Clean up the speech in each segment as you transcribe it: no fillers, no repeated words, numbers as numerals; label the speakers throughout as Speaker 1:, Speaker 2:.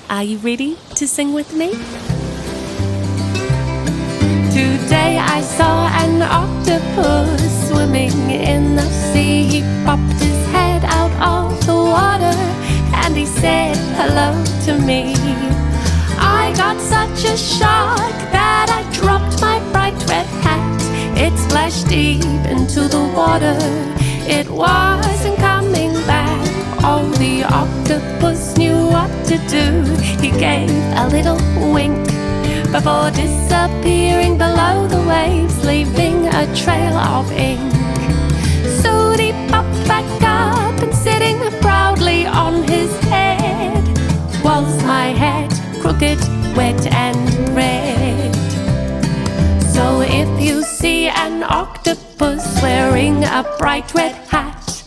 Speaker 1: Are you ready to sing with me? Today I saw an octopus swimming in the sea. He popped his head out of the water and he said hello to me. I got such a shock that I dropped my bright red hat. It splashed deep into the water. It wasn't coming back. Oh, the octopus knew what to do. He gave a little wink before disappearing below the waves, leaving a trail of ink. So he popped back up and sitting proudly on his head was my head, crooked, wet and red. So if you see an octopus wearing a bright red hat,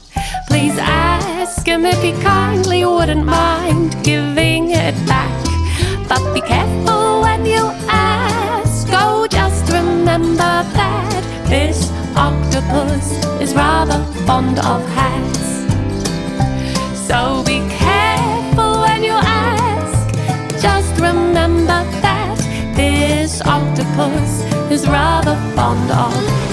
Speaker 1: please ask him if he kindly wouldn't mind giving it back. But be careful when you ask. Oh, just remember that this octopus is rather fond of hats. So be careful when you ask. Just remember that this octopus is rather fond of